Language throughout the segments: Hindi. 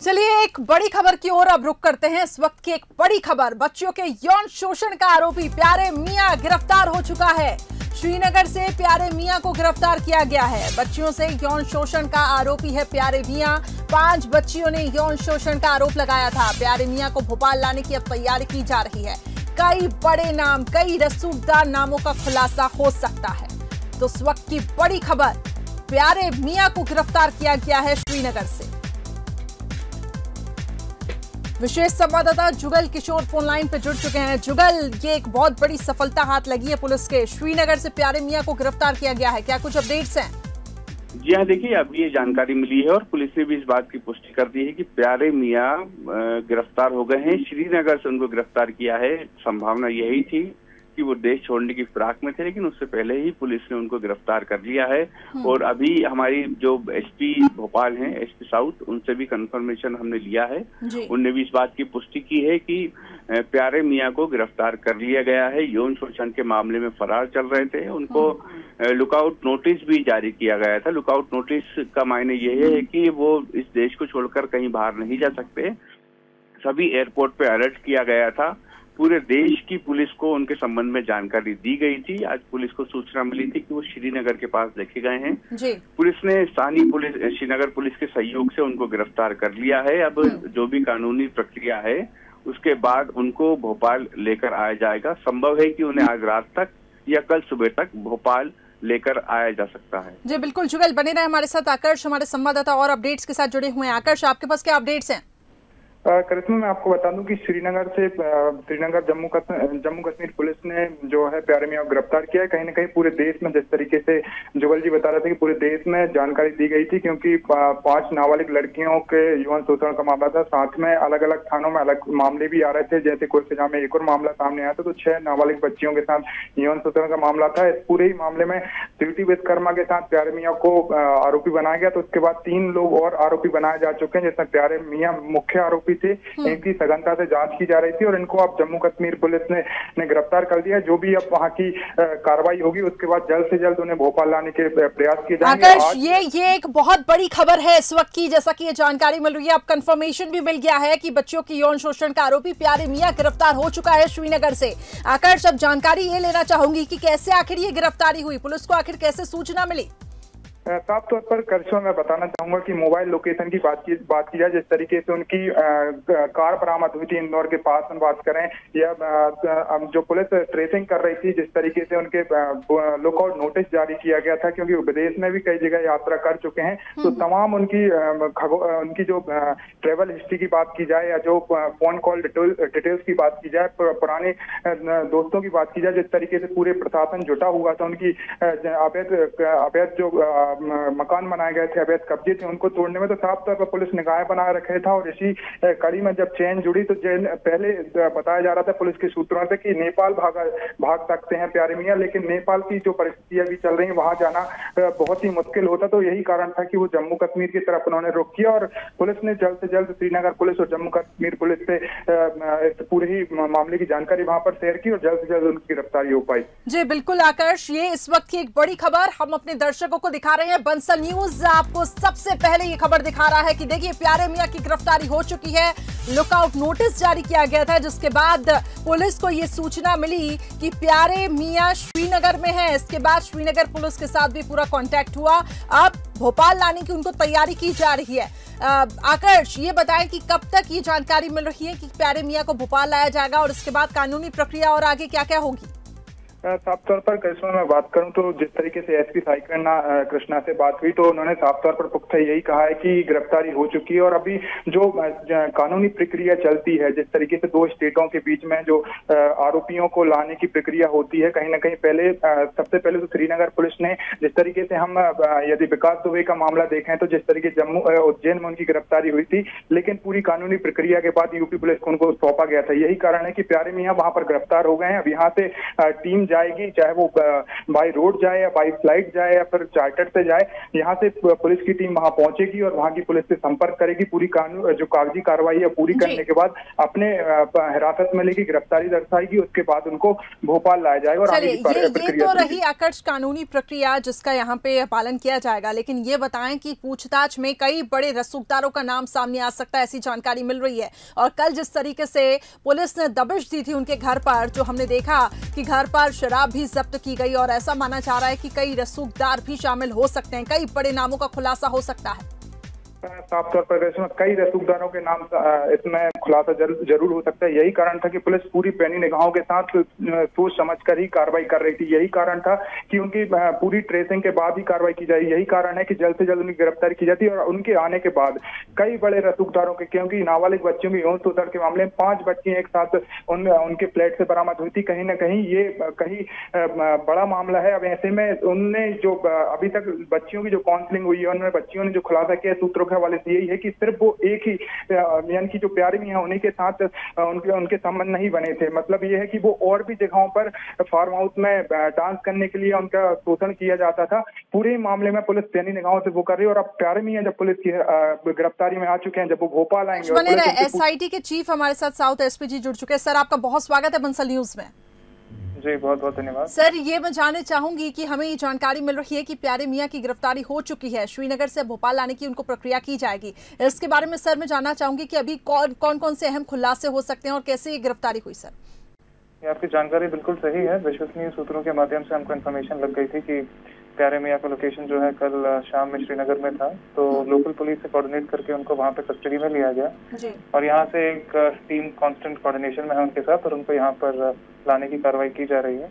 चलिए एक बड़ी खबर की ओर अब रुख करते हैं। इस वक्त की एक बड़ी खबर, बच्चियों के यौन शोषण का आरोपी प्यारे मियां गिरफ्तार हो चुका है। श्रीनगर से प्यारे मियां को गिरफ्तार किया गया है। बच्चियों से यौन शोषण का आरोपी है प्यारे मियां। 5 बच्चियों ने यौन शोषण का आरोप लगाया था। प्यारे मियां को भोपाल लाने की अब तैयारी की जा रही है। कई बड़े नाम, कई रसूखदार नामों का खुलासा हो सकता है। तो इस वक्त की बड़ी खबर, प्यारे मियां को गिरफ्तार किया गया है श्रीनगर से। विशेष संवाददाता जुगल किशोर फोन लाइन पे जुड़ चुके हैं। जुगल, ये एक बहुत बड़ी सफलता हाथ लगी है पुलिस के। श्रीनगर से प्यारे मियां को गिरफ्तार किया गया है, क्या कुछ अपडेट्स हैं? जी हाँ, देखिए अभी ये जानकारी मिली है और पुलिस ने भी इस बात की पुष्टि कर दी है कि प्यारे मियां गिरफ्तार हो गए हैं। श्रीनगर से उनको गिरफ्तार किया है। संभावना यही थी कि वो देश छोड़ने की फिराक में थे, लेकिन उससे पहले ही पुलिस ने उनको गिरफ्तार कर लिया है। और अभी हमारी जो एसपी भोपाल हैं, एसपी साउथ, उनसे भी कंफर्मेशन हमने लिया है। उनने भी इस बात की पुष्टि की है कि प्यारे मियां को गिरफ्तार कर लिया गया है। यौन शोषण के मामले में फरार चल रहे थे। उनको लुकआउट नोटिस भी जारी किया गया था। लुकआउट नोटिस का मायने ये है कि वो इस देश को छोड़कर कहीं बाहर नहीं जा सकते। सभी एयरपोर्ट पे अलर्ट किया गया था। पूरे देश की पुलिस को उनके संबंध में जानकारी दी गई थी। आज पुलिस को सूचना मिली थी कि वो श्रीनगर के पास देखे गए हैं। पुलिस ने स्थानीय पुलिस, श्रीनगर पुलिस के सहयोग से उनको गिरफ्तार कर लिया है। अब जो भी कानूनी प्रक्रिया है उसके बाद उनको भोपाल लेकर आया जाएगा। संभव है कि उन्हें आज रात तक या कल सुबह तक भोपाल लेकर आया जा सकता है। जी बिल्कुल जुगल, बने रहे हमारे साथ। आकर्ष हमारे संवाददाता और अपडेट्स के साथ जुड़े हुए हैं। आकर्ष, आपके पास क्या अपडेट्स हैं? करिश्मा, मैं आपको बता दूं कि श्रीनगर जम्मू कश्मीर पुलिस ने जो है प्यारे मियां को गिरफ्तार किया है। कहीं ना कहीं पूरे देश में, जिस तरीके से जुगल जी बता रहे थे कि पूरे देश में जानकारी दी गई थी, क्योंकि 5 नाबालिग लड़कियों के यौन शोषण का मामला था। साथ में अलग अलग थानों में अलग मामले भी आ रहे थे। जैसे कोरफिजा में एक और मामला सामने आया था, तो 6 नाबालिग बच्चियों के साथ यौन शोषण का मामला था। इस पूरे ही मामले में स्वीटी विश्वकर्मा के साथ प्यारे मियां को आरोपी बनाया गया। तो उसके बाद 3 लोग और आरोपी बनाए जा चुके हैं, जिसमें प्यारे मियां मुख्य आरोपी थे। इनकी सघनता से जांच की जा रही थी और इनको अब जम्मू कश्मीर पुलिस ने गिरफ्तार कर दिया। जो भी अब वहां की कार्रवाई होगी उसके बाद जल्द से जल्द उन्हें भोपाल लाने के प्रयास किए जाएंगे। आकाश, ये एक बहुत बड़ी खबर है इस वक्त की। जैसा कि ये जानकारी मिल रही है, अब कंफर्मेशन भी मिल गया है कि बच्चों की यौन शोषण का आरोपी प्यारे मियां गिरफ्तार हो चुका है श्रीनगर से। आकाश, अब जानकारी ये लेना चाहूंगी कि कैसे आखिर ये गिरफ्तारी हुई, पुलिस को आखिर कैसे सूचना मिली? साफ तौर पर करिश्मा, मैं बताना चाहूंगा कि मोबाइल लोकेशन की बात की जाए, जिस तरीके से उनकी कार बरामद हुई थी इंदौर के पास, हम बात करें, या जो पुलिस ट्रेसिंग कर रही थी, जिस तरीके से उनके लुकआउट नोटिस जारी किया गया था, क्योंकि विदेश में भी कई जगह यात्रा कर चुके हैं। तो तमाम उनकी जो ट्रेवल हिस्ट्री की बात की जाए या जो फोन कॉल डिटेल्स की बात की जाए, पुराने दोस्तों की बात की जाए, जिस तरीके से पूरे प्रशासन जुटा हुआ था, उनकी अवैध जो मकान बनाए गए थे, अवैध कब्जे थे, उनको तोड़ने में, तो साफ तौर पर पुलिस निगाहें बनाए रखे था। और इसी कड़ी में जब चेन जुड़ी तो पहले बताया जा रहा था पुलिस के सूत्रों से कि नेपाल भाग सकते हैं प्यारे मियां, लेकिन नेपाल की जो परिस्थितियां भी चल रही है वहां जाना बहुत ही मुश्किल होता। तो यही कारण था कि वो जम्मू कश्मीर की तरफ उन्होंने रुख किया और पुलिस ने जल्द से जल्द श्रीनगर पुलिस और जम्मू कश्मीर पुलिस से इस पूरे ही मामले की जानकारी वहां पर शेयर की और जल्द से जल्द उनकी गिरफ्तारी हो पाई। जी बिल्कुल आकाश, ये इस वक्त की एक बड़ी खबर हम अपने दर्शकों को दिखा रहे हैं। बंसल न्यूज आपको सबसे पहले ये खबर दिखा रहा है कि देखिए प्यारे मियां की गिरफ्तारी हो चुकी है। लुकआउट नोटिस जारी किया गया था, जिसके बाद पुलिस को ये सूचना मिली कि प्यारे मियां श्रीनगर में है। इसके बाद श्रीनगर पुलिस के साथ भी पूरा कांटेक्ट हुआ। अब भोपाल लाने की उनको तैयारी की जा रही है। आकर्ष, ये बताएं कि कब तक ये जानकारी मिल रही है कि प्यारे मियां को भोपाल लाया जाएगा और इसके बाद कानूनी प्रक्रिया और आगे क्या क्या होगी? साफ तौर पर करिश्मा, मैं बात करूं तो जिस तरीके से एसपी साई कृष्णा से बात हुई तो उन्होंने साफ तौर पर पुख्ता यही कहा है कि गिरफ्तारी हो चुकी है और अभी जो कानूनी प्रक्रिया चलती है, जिस तरीके से 2 स्टेटों के बीच में जो आरोपियों को लाने की प्रक्रिया होती है, कहीं ना कहीं सबसे पहले तो श्रीनगर पुलिस ने, जिस तरीके से हम यदि विकास दुबे का मामला देखें तो जिस तरीके जम्मू उज्जैन में उनकी गिरफ्तारी हुई थी, लेकिन पूरी कानूनी प्रक्रिया के बाद यूपी पुलिस को उनको सौंपा गया था। यही कारण है कि प्यारे मियां वहां पर गिरफ्तार हो गए हैं। अब यहाँ से टीम जाएगी, चाहे वो बाई रोड जाए या बाई फ्लाइट जाए या फिर चार्टर से जाए, यहाँ से पुलिस की टीम वहां पहुंचेगी और वहां की पुलिस से संपर्क करेगी। पूरी कानून जो कागजी कार्रवाई है पूरी करने के बाद अपने हिरासत में लेगी, गिरफ्तारी दर्शाएगी, उसके बाद उनको भोपाल लाया जाएगा। और चलिए, ये तो रही आकर्ष कानूनी प्रक्रिया जिसका यहाँ पे पालन किया जाएगा, लेकिन ये बताएं कि पूछताछ में कई बड़े रसूखदारों का नाम सामने आ सकता है, ऐसी जानकारी मिल रही है। और कल जिस तरीके से पुलिस ने दबिश दी थी उनके घर पर, जो हमने देखा कि घर पर शराब भी जब्त की गई और ऐसा माना जा रहा है कि कई रसूखदार भी शामिल हो सकते हैं, कई बड़े नामों का खुलासा हो सकता है। साफ तौर पर कई रसूखदारों के नाम इसमें खुलासा जरूर हो सकता है। यही कारण था कि पुलिस पूरी पैनी निगाहों के साथ सोच समझकर ही कार्रवाई कर रही थी। यही कारण था कि उनकी पूरी ट्रेसिंग के बाद ही कार्रवाई की जाए। यही कारण है कि जल्द से जल्द उनकी गिरफ्तारी की जाती है। और उनके आने के बाद कई बड़े रसूखदारों के, क्योंकि नाबालिग बच्चियों की यौन शोषण के मामले में 5 बच्चियां एक साथ उनके फ्लैट से बरामद हुई थी। कहीं ना कहीं ये कहीं बड़ा मामला है। अब ऐसे में उनने जो अभी तक बच्चियों की जो काउंसलिंग हुई है, उनमें बच्चियों ने जो खुलासा किया सूत्रों हवाले से यही है कि सिर्फ वो एक ही यानी कि जो प्यारे मियां उन्हीं के साथ उनके संबंध नहीं बने थे। मतलब ये है कि वो और भी जगहों पर फार्म हाउस में डांस करने के लिए उनका शोषण किया जाता था। पूरे मामले में पुलिस पैनी निगाहों से वो कर रही है। और अब प्यारे मियां जब पुलिस की गिरफ्तारी में आ चुके हैं, जब वो भोपाल आएंगे। एसआईटी के चीफ हमारे साथ साउथ एसपी जी जुड़ चुके हैं। सर, आपका बहुत स्वागत है बंसल न्यूज में। जी, बहुत बहुत धन्यवाद। सर, ये मैं जानना चाहूंगी कि हमें ये जानकारी मिल रही है कि प्यारे मियां की गिरफ्तारी हो चुकी है, श्रीनगर से भोपाल लाने की उनको प्रक्रिया की जाएगी। इसके बारे में सर मैं जानना चाहूंगी कि अभी कौन कौन से अहम खुलासे हो सकते हैं और कैसे ये गिरफ्तारी हुई। सर, ये आपकी जानकारी बिल्कुल सही है। विश्वसनीय सूत्रों के माध्यम से हमको इन्फॉर्मेशन लग गई थी कि प्यारे मियां का लोकेशन जो है कल शाम में श्रीनगर में था। तो लोकल पुलिस से कोऑर्डिनेट करके उनको वहां पे कस्टडी में लिया गया और यहाँ से एक टीम कांस्टेंट कोऑर्डिनेशन में है उनके साथ और उनको यहाँ पर लाने की कार्रवाई की जा रही है।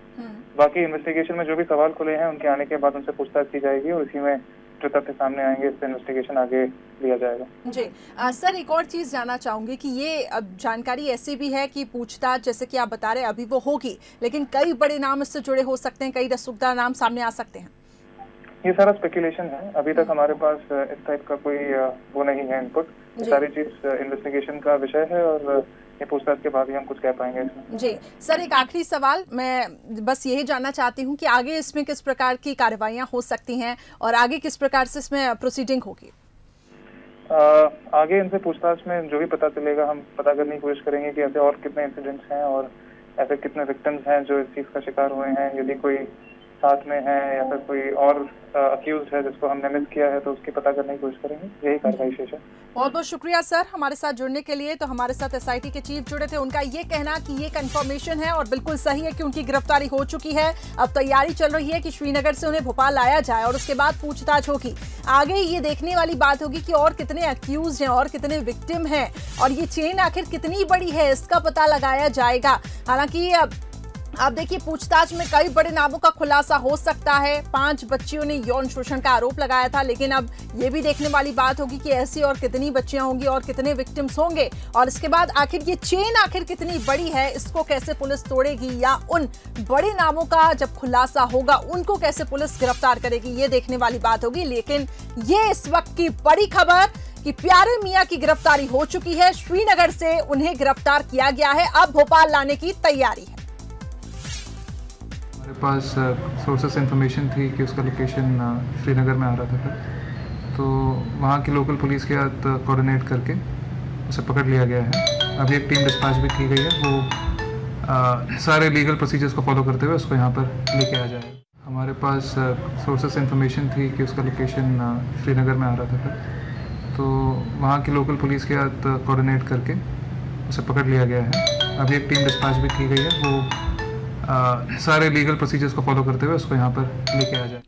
बाकी इन्वेस्टिगेशन में जो भी सवाल खुले हैं उनके आने के बाद उनसे पूछताछ की जाएगी और इसी में जो तथ्य सामने आएंगे इससे इन्वेस्टिगेशन आगे लिया जाएगा। जी सर, एक और चीज जानना चाहूंगी कि ये अब जानकारी ऐसी भी है कि पूछताछ जैसे कि आप बता रहे हैं अभी वो होगी, लेकिन कई बड़े नाम इससे जुड़े हो सकते हैं, कई रसूखदार नाम सामने आ सकते हैं। ये सारा स्पेकुलेशन है, अभी तक हमारे पास इस टाइप का कोई वो नहीं है इनपुट। ये सारी चीज इन्वेस्टिगेशन का विषय है और ये पूछताछ के बाद ही हम कुछ कह पाएंगे इसमें। जी सर, एक आखिरी सवाल मैं बस यही जानना चाहती हूँ कि आगे इसमें किस प्रकार की कार्रवाइयाँ हो सकती हैं और आगे किस प्रकार से इसमें प्रोसीडिंग होगी। आगे इनसे पूछताछ में जो भी पता चलेगा हम पता करने की कोशिश करेंगे कि ऐसे और कितने इंसिडेंट्स हैं और ऐसे कितने विक्टिम्स हैं जो इस चीज का शिकार हुए हैं। यदि कोई साथ में है या फिर कोई और अक्यूज है जिसको हमने मिस किया है तो उसकी पता करने की कोशिश करेंगे। यही कार्रवाई शेष है। बहुत बहुत शुक्रिया सर हमारे साथ जुड़ने के लिए। तो हमारे साथ एसआईटी के चीफ जुड़े थे, उनका ये कहना कि ये कंफर्मेशन है और बिल्कुल सही है कि उनकी गिरफ्तारी हो चुकी है। अब तैयारी चल रही है कि श्रीनगर से उन्हें भोपाल लाया जाए और उसके बाद पूछताछ होगी। आगे ये देखने वाली बात होगी कि और कितने अक्यूज हैं और कितने विक्टिम हैं और ये चेन आखिर कितनी बड़ी है इसका पता लगाया जाएगा। हालांकि आप देखिए पूछताछ में कई बड़े नामों का खुलासा हो सकता है। 5 बच्चियों ने यौन शोषण का आरोप लगाया था, लेकिन अब ये भी देखने वाली बात होगी कि ऐसी और कितनी बच्चियां होंगी और कितने विक्टिम्स होंगे और इसके बाद आखिर ये चेन आखिर कितनी बड़ी है इसको कैसे पुलिस तोड़ेगी या उन बड़े नामों का जब खुलासा होगा उनको कैसे पुलिस गिरफ्तार करेगी, ये देखने वाली बात होगी। लेकिन ये इस वक्त की बड़ी खबर कि प्यारे मियां की गिरफ्तारी हो चुकी है, श्रीनगर से उन्हें गिरफ्तार किया गया है, अब भोपाल लाने की तैयारी है। हमारे पास सोर्सेस इन्फॉर्मेशन थी कि उसका लोकेशन श्रीनगर में आ रहा था फिर, तो वहाँ की लोकल पुलिस के साथ कोऑर्डिनेट करके उसे पकड़ लिया गया है। अभी एक टीम डिस्पैच भी की गई है, वो सारे लीगल प्रोसीजर्स को फॉलो करते हुए उसको यहाँ पर लेके आ जाएगा। हमारे पास सोर्सेस इन्फॉर्मेशन थी कि उसका लोकेशन श्रीनगर में आ रहा था फिर, तो वहाँ की लोकल पुलिस के साथ कोऑर्डिनेट करके उसे पकड़ लिया गया है। अभी एक टीम डिस्पैच भी की गई है, वो सारे लीगल प्रोसीजर्स को फॉलो करते हुए उसको यहाँ पर लेके आ जाए।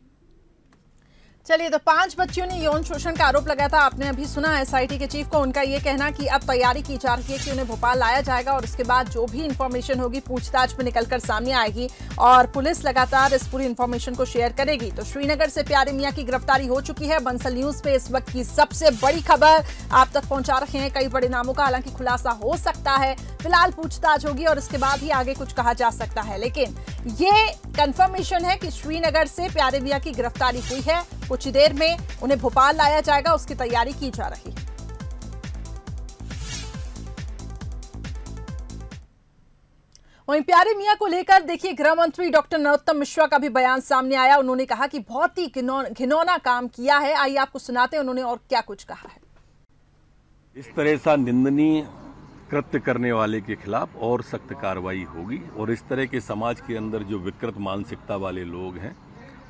चलिए, तो 5 बच्चियों ने यौन शोषण का आरोप लगाया था। आपने अभी सुना एसआईटी के चीफ को, उनका ये कहना कि अब तैयारी की जा रही है कि उन्हें भोपाल लाया जाएगा और उसके बाद जो भी इंफॉर्मेशन होगी पूछताछ में निकलकर सामने आएगी और पुलिस लगातार इस पूरी इंफॉर्मेशन को शेयर करेगी। तो श्रीनगर से प्यारे मियां की गिरफ्तारी हो चुकी है। बंसल न्यूज पे इस वक्त की सबसे बड़ी खबर आप तक पहुंचा रहे हैं। कई बड़े नामों का हालांकि खुलासा हो सकता है, फिलहाल पूछताछ होगी और इसके बाद ही आगे कुछ कहा जा सकता है, लेकिन ये कंफर्मेशन है कि श्रीनगर से प्यारे मियां की गिरफ्तारी हुई है। कुछ ही देर में उन्हें भोपाल लाया जाएगा, उसकी तैयारी की जा रही है। वहीं प्यारे मियां को लेकर देखिए गृह मंत्री डॉक्टर नरोत्तम मिश्रा का भी बयान सामने आया। उन्होंने कहा कि बहुत ही घिनौना काम किया है। आइए आपको सुनाते हैं उन्होंने और क्या कुछ कहा है। इस तरह सा निंदनीय कृत्य करने वाले के खिलाफ और सख्त कार्रवाई होगी और इस तरह के समाज के अंदर जो विकृत मानसिकता वाले लोग हैं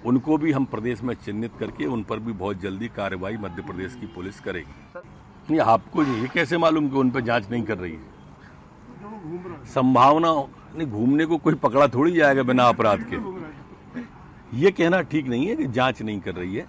उनको भी हम प्रदेश में चिन्हित करके उन पर भी बहुत जल्दी कार्रवाई मध्य प्रदेश की पुलिस करेगी। नहीं, आपको ये कैसे मालूम कि उन पर जांच नहीं कर रही है? संभावना नहीं, घूमने को कोई पकड़ा थोड़ी जाएगा बिना अपराध के। ये कहना ठीक नहीं है कि जांच नहीं कर रही है।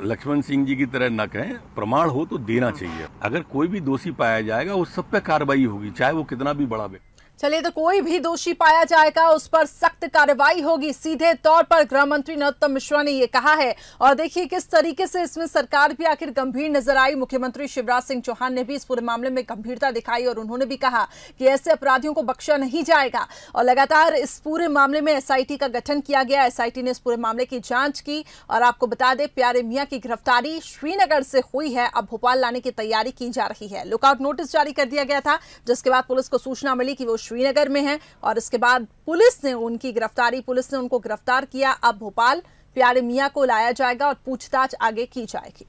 लक्ष्मण सिंह जी की तरह न कहें, प्रमाण हो तो देना चाहिए। अगर कोई भी दोषी पाया जाएगा उस सब पे कार्रवाई होगी, चाहे वो कितना भी बड़ा व्यक्ति। चलिए, तो कोई भी दोषी पाया जाएगा उस पर सख्त कार्रवाई होगी, सीधे तौर पर गृह मंत्री नरोत्तम मिश्रा ने ये कहा है। और देखिए किस तरीके से इसमें सरकार भी आखिर गंभीर नजर आई। मुख्यमंत्री शिवराज सिंह चौहान ने भी इस पूरे मामले में गंभीरता दिखाई और उन्होंने भी कहा कि ऐसे अपराधियों को बख्शा नहीं जाएगा। और लगातार इस पूरे मामले में एसआईटी का गठन किया गया। एसआईटी ने इस पूरे मामले की जांच की और आपको बता दें प्यारे मियां की गिरफ्तारी श्रीनगर से हुई है, अब भोपाल लाने की तैयारी की जा रही है। लुकआउट नोटिस जारी कर दिया गया था, जिसके बाद पुलिस को सूचना मिली कि वो श्रीनगर में है और इसके बाद पुलिस ने उनको गिरफ्तार किया। अब भोपाल प्यारे मियां को लाया जाएगा और पूछताछ आगे की जाएगी।